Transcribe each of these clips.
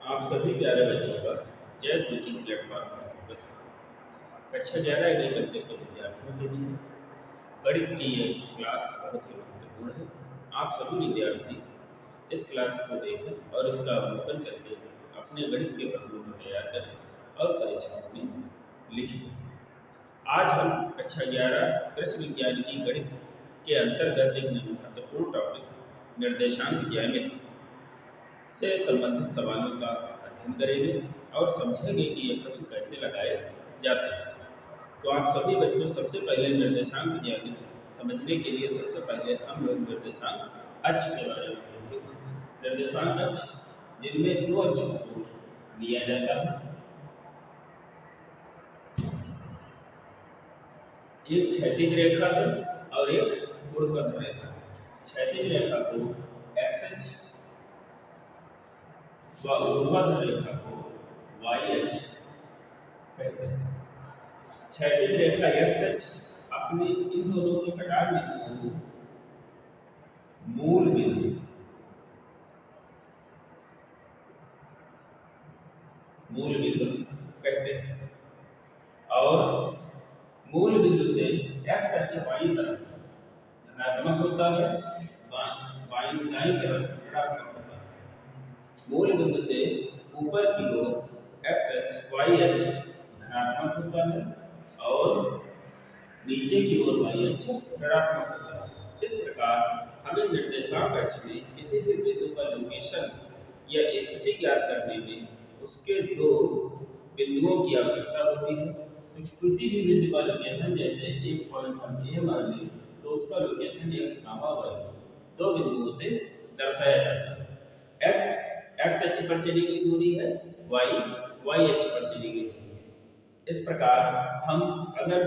आप सभी प्यारे बच्चों का जय कोचिंग प्लेटफॉर्म पर स्वागत है। कक्षा 11 एग्रीकल्चर के विद्यार्थियों के लिए गणित की ये क्लास बहुत ही महत्वपूर्ण है। आप सभी विद्यार्थी इस क्लास को देखें और इसका अवलोकन करके अपने गणित के प्रश्नों को तैयार करें और परीक्षाओं में लिखें। आज हम कक्षा 11 कृषि विज्ञान की गणित के अंतर्गत एक महत्वपूर्ण टॉपिक निर्देशांक ज्यामिति से संबंधित सवालों का अध्ययन करेंगे और समझेंगे कि ये प्रश्न कैसे लगाए जाते हैं। तो आप सभी बच्चों सबसे पहले निर्देशांक ज्यामिति समझने के लिए सबसे पहले हम लोग निर्देशांक अक्ष के बारे में समझेंगे। निर्देशांक अक्ष जिनमें दो अक्षों को लिया जाता है, एक क्षैतिज रेखा है और एक ऊर्ध्वाधर रेखा है। क्षैतिज रेखा को एक्स अक्ष व ऊर्ध्वाधर रेखा को वाई अक्ष कहते हैं। क्षैतिज रेखा एक्स अक्ष अपने इन दोनों के कटार बिंदुओं को मूल बिंदु कहते हैं और मूल बिंदु से एक्स अक्ष बाईं तरफ धनात्मक होता है, दाईं तरफ ऋणात्मक होता है। मूल बिंदु से ऊपर की ओर एक्स अक्ष वाई अक्ष धनात्मक होता है और नीचे की ओर वाई अक्ष ऋणात्मक होता है। इस प्रकार हमें निर्देशांक अक्ष में किसी भी बिंदु का लोकेशन या स्थिति ज्ञात करने में उसके दो बिंदुओं की आवश्यकता होती है। तो किसी भी बिंदु का लोकेशन, जैसे एक पॉइंट हम ए मान लें तो उसका लोकेशन एक्स कामा वाई दो बिंदुओं से दर्शाया जाता है। एक्स अक्ष पर चली गई दूरी है, वाई अक्ष पर चली गई दूरी है। इस प्रकार हम अगर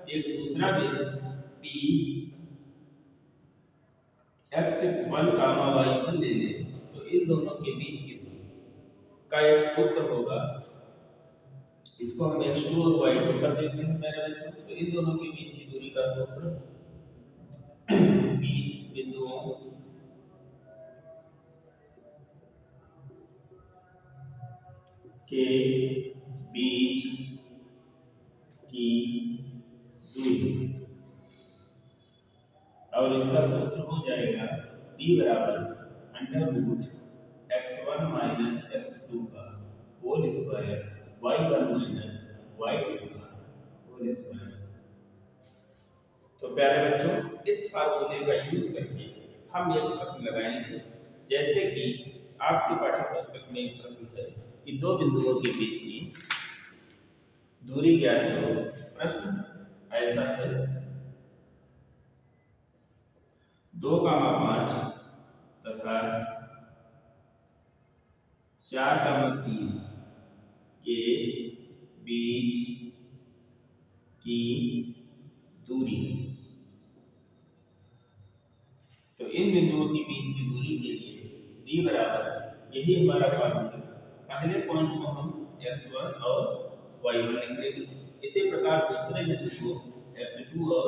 एक दूसरा बिंदु P X one comma Y one ले लें तो इन दोनों के बीच की दूरी का एक सूत्र होगा। इसको हम x2 और y2 कर देते हैं मेरे बच्चों। तो इन दोनों के बीच की दूरी का सूत्र p बिंदुओं के बीच की दूरी और इसका सूत्र हो जाएगा d बराबर under root x1 minus x2 का whole square y1 minus y2 का होल स्क्वायर। तो प्यारे बच्चों, इस फार्मूले का यूज करके हम एक प्रश्न लगाएंगे। जैसे कि आपके पाठ्य पुस्तक में एक प्रश्न है कि दो बिंदुओं के बीच की दूरी ज्ञात करो। प्रश्न ऐसा है 2,5 तथा 4,3 के बीच की दूरी। तो इन बिंदुओं के बीच की दूरी के लिए d बराबर यही हमारा फार्मूला। पहले पॉइंट को हम x1 और y1 लिख लेंगे। इसी प्रकार दूसरे बिंदु को x2 और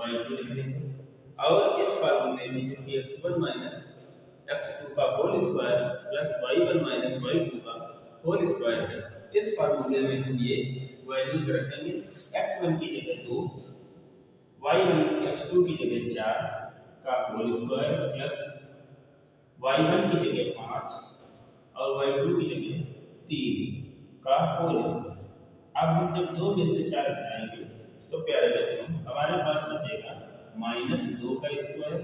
y2 लिख लेंगे और इस फार्मूले में जो कि x1 माइनस x2 का whole square plus y1 minus y2 का होल स्क्वायर है, इस फार्मूले में हम ये वैल्यूज रखेंगे। x1 की जगह 2, y1 x2 की जगह 4 का होल स्क्वायर प्लस y1 की जगह 5 और y2 की जगह 3 का होल स्क्वायर। अब हम जब 2 में से 4 घटाएंगे तो प्यारे बच्चों हमारे पास बचेगा -2 का स्क्वायर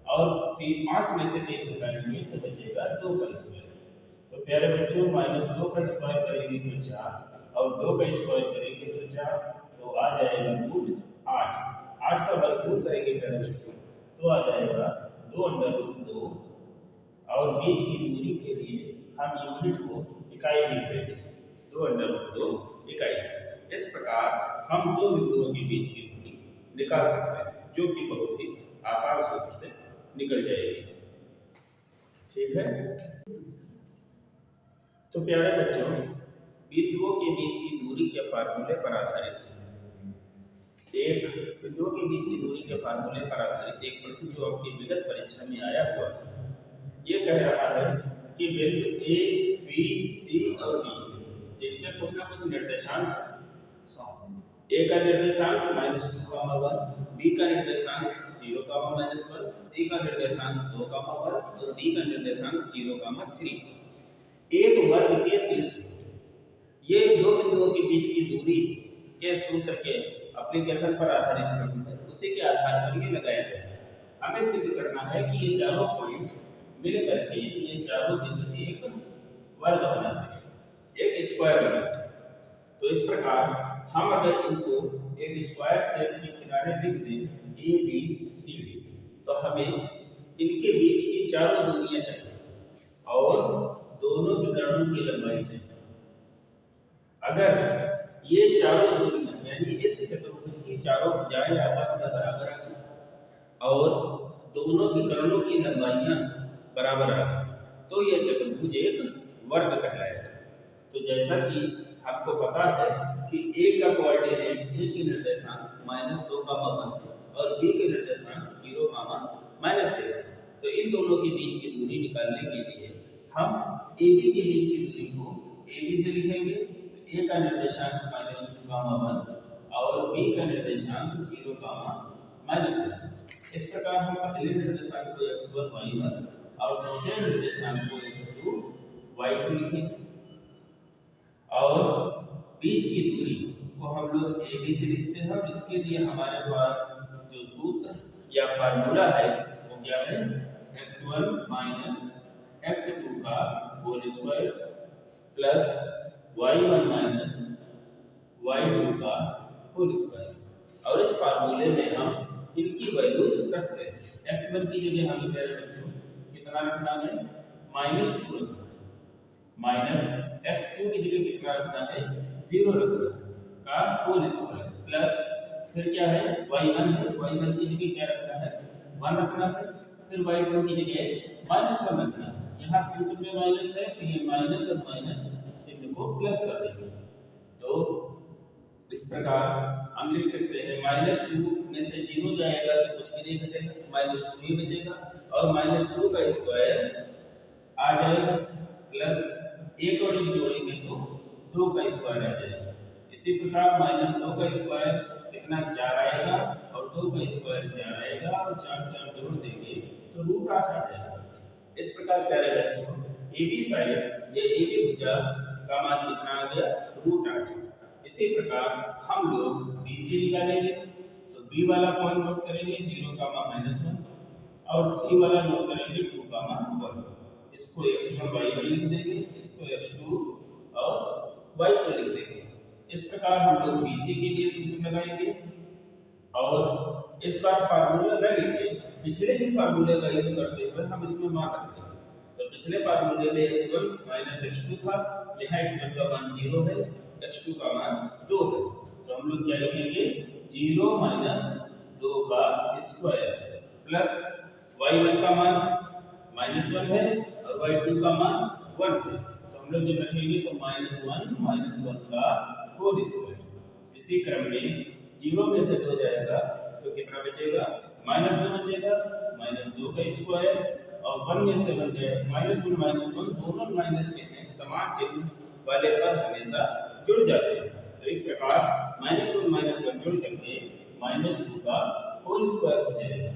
और फिर 5 में से 3 घटाएंगे तो बचेगा 2 का स्क्वायर। तो प्यारे बच्चों -2 का स्क्वायर करेंगे तो 4 और 2 का स्क्वायर करेंगे तो 4, तो आ जाएगा रूट 8। 8 का वर्गमूल करेंगे प्यारे बच्चों तो आ जाएगा 2 अंडर रूट 2 और बीच की दूरी के लिए हम यूनिट को इकाई लिख देते हैं, 2 अंडर रूट 2 इकाई। इस प्रकार हम दो बिंदुओं के बीच की दूरी निकाल सकते हैं, जो कि बहुत ही आसान सूत्र से निकल जाएगी। ठीक है। तो प्यारे बच्चों, बिंदुओं के बीच की दूरी के फार्मूले पर आधारित एक प्रश्न जो आपकी विगत परीक्षा में आया हुआ है, ये कह रहा है कि बिंदु ए बी निर्देशांक -2, बी का निर्देशांक 0, सी का निर्देशांक 2, और डी का निर्देशांक 0, 3। एक वर्ग के शीर्ष ये दो बिंदुओं के बीच की दूरी के सूत्र के एप्लीकेशन पर आधारित प्रश्न है, उसी के आधार पर ये लगाया गया है। हमें सिद्ध करना है कि ये चारों पॉइंट मिल करके ये चारों बिंदु एक वर्ग बनाते हैं, एक स्क्वायर बनाते हैं। तो इस प्रकार हम अगर इनको एक स्क्वायर शेप के किनारे लिख दें ए बी सी डी, तो हमें इनके बीच की चारों दूरियां चाहिए और दोनों विकर्णों की लंबाई चाहिए। अगर ये चारों दूरियां यानी इस चतुर्भुज की चारों भुजाएं आपस में बराबर आ गई और दोनों विकर्णों की लंबाइयां बराबर आ गई, तो यह चतुर्भुज एक वर्ग कहलाएगा। तो जैसा कि आपको पता है कि a का कोऑर्डिनेट a के निर्देशांक -2, और b के निर्देशांक 0, -1, तो इन दोनों के बीच की दूरी निकालने के लिए हम AB के बीच की दूरी को AB से लिखेंगे। a का निर्देशांक -2, और b का निर्देशांक 0, -1। इस प्रकार हम पहले निर्देशांक को x1 y1 और दूसरे निर्देशांक को x2 y2 लिखेंगे और बीच की दूरी को हम लोग AB से लिखते हैं। और इसके लिए हमारे पास जो सूत्र या फार्मूला है वो क्या है, x1 - x2 का whole square plus y1 - y2 का होल स्क्वायर। और इस फार्मूले में हम इनकी वैल्यूज रखते हैं। x1 की जगह हमें कितना रखना है, -2 रखना है, माइनस x2 की जगह कितना रखना है, 0 रखना है का होल स्क्वायर प्लस फिर क्या है y1 है, y1 की जगह क्या रखना है, 1 रखना है, फिर y2 की जगह -1 रखना है। यहाँ सूत्र में माइनस है तो ये माइनस और माइनस चिन्ह को प्लस कर देंगे। तो इस प्रकार हम लिख सकते हैं -2 में से 0 जाएगा तो कुछ भी नहीं बचेगा, -2 ही बचेगा और -2 का स्क्वायर आ जाएगा प्लस एक और एक जोड़ेंगे तो 2 का स्क्वायर आ जाएगा। इसी प्रकार -2 का स्क्वायर कितना 4 आएगा और 2 का स्क्वायर 4 आएगा और 4 जोड़ देंगे तो √8 आ जाएगा। इस प्रकार प्यारे बच्चों AB साइड या AB भुजा का मान कितना आ गया, √8। इसी प्रकार हम लोग BC निकालेंगे तो B वाला पॉइंट नोट करेंगे 0, -1 और C वाला नोट करेंगे 2, 1। इसको x1 y1 लिख देंगे, इसको x2 और y2 लिख देंगे। इस प्रकार हम लोग BC के लिए सूत्र लगाएंगे और इस बार फार्मूला लगेंगे। पिछले ही फार्मूले का यूज करते हुए हम इसमें मान रख देंगे। तो पिछले फार्मूले में x1 - x2 था, यहाँ x1 का मान 0 है, x2 का मान 2 है, तो हम लोग क्या लिखेंगे 0 - 2 का स्क्वायर प्लस y1 का मान -1 है और y2 का मान 1 है, तो हम लोग जब रखेंगे तो -1 - 1 का होल स्क्वायर। इसी क्रम में 0 में से 2 जाएगा तो कितना बचेगा, -2 बचेगा, -2 का स्क्वायर और 1 में से 1 जाएगा, -1 दोनों माइनस के हैं, समान चिन्ह वाले पद हमेशा जुड़ जाते हैं। तो इस प्रकार -1 जुड़ करके -2 का होल स्क्वायर हो जाएगा।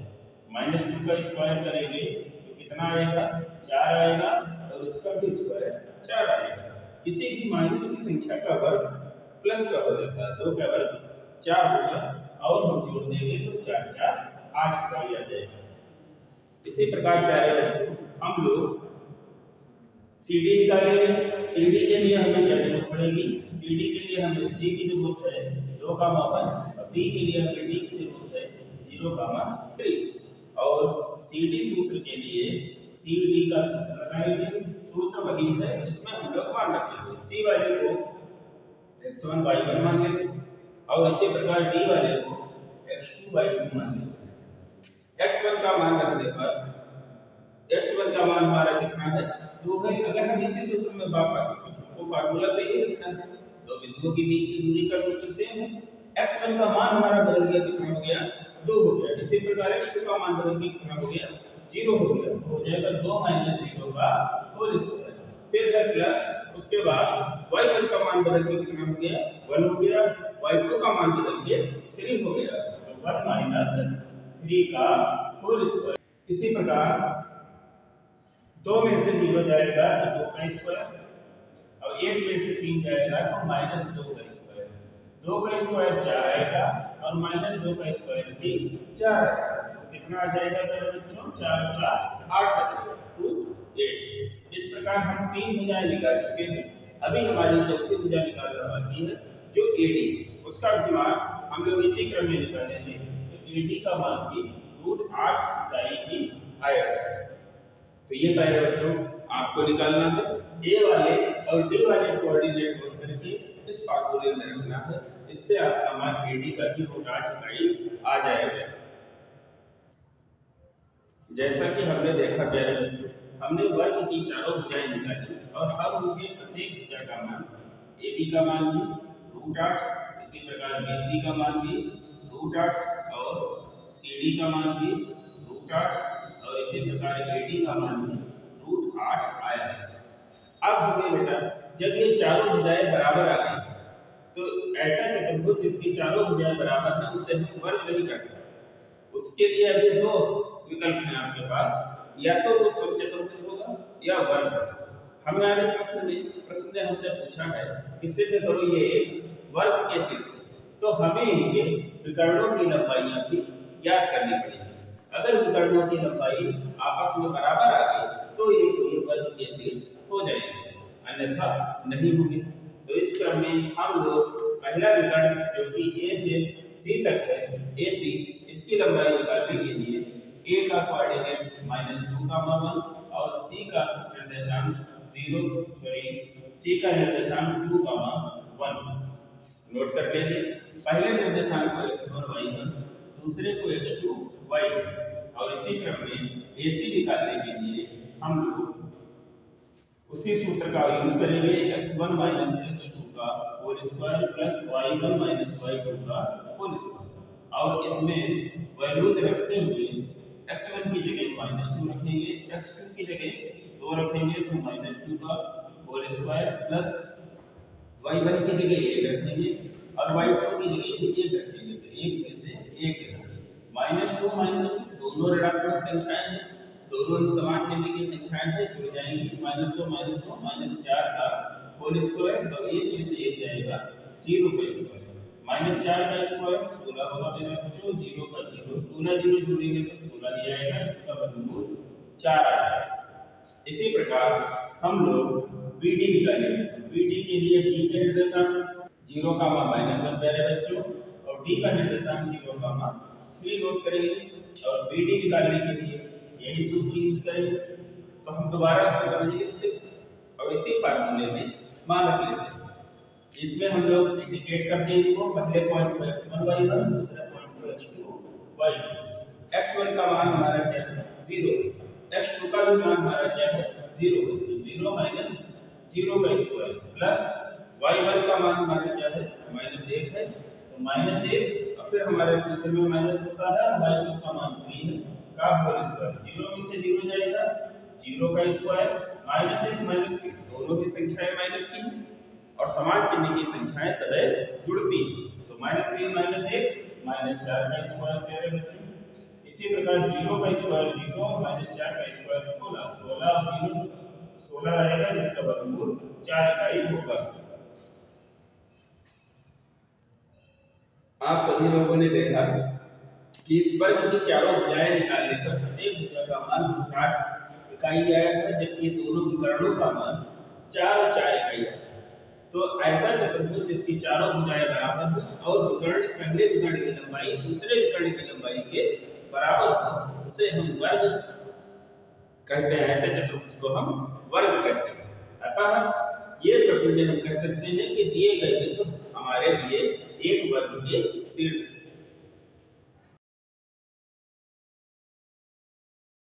-2 का स्क्वायर करेंगे तो कितना आएगा, 4 आएगा और उसका भी स्क्वायर 4 आएगा। किसी भी माइनस की संख्या का वर्ग प्लस का हो जाता है, 2 का वर्ग 4 होगा और हम जोड़ देंगे तो 4 4 8 का आ जाएगा। इसी प्रकार प्यारे बच्चों हम लोग CD निकालेंगे। CD के लिए हमें क्या जरूरत पड़ेगी, CD के लिए हमें C की जरूरत है 2, 1 और D के लिए हमें D की जरूरत है 0, 3 और CD सूत्र के लिए CD का सूत्र लगाएंगे। सूत्र वही है जिसमें हम लोग मान रखेंगे। C वाले को x1 y1 मान लेंगे और इसी प्रकार D वाले को x2 y2 मान लेंगे। x1 का मान रखने पर x1 का मान हमारा कितना है, 2 है। अगर हम इसी सूत्र में वापस तो फार्मूला पे ही लिखना है, दो बिंदुओं के बीच की दूरी का सूत्र सेम है। x1 का मान हमारा बदल गया, कितना हो गया, 2 हो गया। इसी प्रकार x2 का मान बदल के कितना हो गया, 0 हो गया, तो हो जाएगा 2 - 0 का होल स्क्वायर। फिर है प्लस, उसके बाद y1 का मान बदल के कितना हो गया, 1 हो गया, y2 का मान बदल के से 0 जाएगा तो 2 का स्क्वायर, और 1 में से 3 जाएगा तो -2 का स्क्वायर। 2 का स्क्वायर 4 आएगा और -2 का स्क्वायर भी 4 आएगा। तो कितना आ जाएगा मेरे बच्चों? 4 4 8 आ जाएगा, 2 8। इस प्रकार हम 3 भुजाएं निकाल चुके हैं। अभी हमारी चौथी भुजा निकालना बाकी है, जो AD, उसका भी मान हम लोग इसी क्रम में निकालेंगे। तो AD का मान भी √8 इकाई ही आएगा। तो ये पहले बच्चों आपको निकालना है। ए वाले और डी वाले कोऑर्डिनेट नोट करके इस फार्मूले में रखना है। इससे आपका मान AD का भी √8 इकाई आ जाएगा। जैसा कि हमने देखा प्यारे बच्चों, हमने वर्ग की चारों भुजाएं निकाली और हर उनके प्रत्येक भुजा का मान AB का मान भी √8, इसी प्रकार BC का मान भी √8 और CD का मान भी √8 और इसी प्रकार AD का मान भी √8 आया है। अब हमें बेटा जब ये चारों भुजाएं बराबर आ गई तो ऐसा चतुर्भुज जिसकी चारों भुजाएं बराबर हैं उसे हम वर्ग नहीं कर सकते। उसके लिए अभी दो विकल्प हैं आपके पास, या तो वो समचतुर्भुज होगा या वर्ग होगा। हमारे प्रश्न ने हमसे पूछा है कि सिद्ध करो ये एक वर्ग के शीर्ष, तो हमें इनके विकर्णों की लंबाइयां भी ज्ञात करनी पड़ेगी। अगर विकर्णों की लंबाई आपस में बराबर आ गई तो ये वर्ग के शीर्ष हो जाएंगे, अन्यथा नहीं होंगे। तो इस क्रम में हम लोग पहला विकर्ण जो कि A से C तक है, AC, इसकी लंबाई निकालने के लिए A का कोऑर्डिनेट -2, 1 और C का निर्देशांक 2, 1 नोट कर लेंगे। पहले निर्देशांक को x1 y1, दूसरे को x2 y2, और इसी क्रम में AC निकालने के लिए हम लोग उसी सूत्र का यूज करेंगे, x1 x2 का whole square plus y1 y2 का होल स्क्वायर, और इसमें वैल्यूज रखते हुए x1 की जगह -2 रखेंगे, x2 की जगह 2 रखेंगे तो -2 का होल स्क्वायर प्लस y1 की जगह 1 रखेंगे और y2 की जगह 1 रखेंगे। तो 1 में से 1 -2 दोनों ऋणात्मक संख्याएं हैं, दोनों समान चिन्ह की संख्याएं हैं, जुड़ जाएंगी। -2 -4 का होल स्क्वायर, तो 1 में से 1 जाएगा 0 का स्क्वायर, -4 का स्क्वायर 16 होगा मेरा बच्चों, 0 का 0, 0 जोड़ेंगे तो 16 दिया जाएगा, इसका वर्गमूल 4 आ जाएगा। इसी प्रकार हम लोग BD निकालेंगे। BD के लिए B का निर्देशांक 0, -1 प्यारे बच्चों, और D का निर्देशांक 0, 3 नोट करेंगे, और BD निकालने के लिए यही सूत्र यूज करेंगे। तो हम दोबारा इसको समझिए और इसी फार्मूले में मान रख लेते हैं। इसमें हम लोग इंडिकेट कर देंगे वो पहले पॉइंट को x1 y1, दूसरे पॉइंट को x2 y2। x1 का मान हमारा क्या है? 0, x2 का भी मान हमारा क्या है? 0, तो 0 माइनस 0 का स्क्वायर प्लस y1 का मान हमारा क्या है? -1 है, तो -1, और फिर हमारे सूत्र में माइनस होता है, y2 का मान 3 है का होल स्क्वायर, 0 में से 0 जाएगा, 0 का स्क्वायर, -1 -3, दोनों की संख्याएं माइनस की और समान चिन्ह की संख्याएं सदैव जुड़ती हैं। तो -3 -1 -4 का स्क्वायर प्यारे बच्चों। इसी प्रकार 0 का स्क्वायर 0 और -4 का स्क्वायर 16, 16 और 0 16 रहेगा, जिसका वर्गमूल 4 इकाई होगा। आप सभी लोगों ने देखा कि इस वर्ग की चारों भुजाएं निकालने पर प्रत्येक भुजा का मान 8 इकाई आया था, जबकि दोनों विकर्णों का मान 4 और 4 इकाई आया था। तो ऐसा चतुर्भुज जिसकी चारों भुजाएं बराबर हो और विकर्ण पहले विकर्ण की लंबाई दूसरे विकर्ण की लंबाई के बराबर हो, उसे हम वर्ग कहते हैं। ऐसे चतुर्भुज को हम वर्ग कहते हैं। अतः ये प्रश्न में हम कह सकते हैं कि दिए गए बिंदु हमारे लिए एक वर्ग के शीर्ष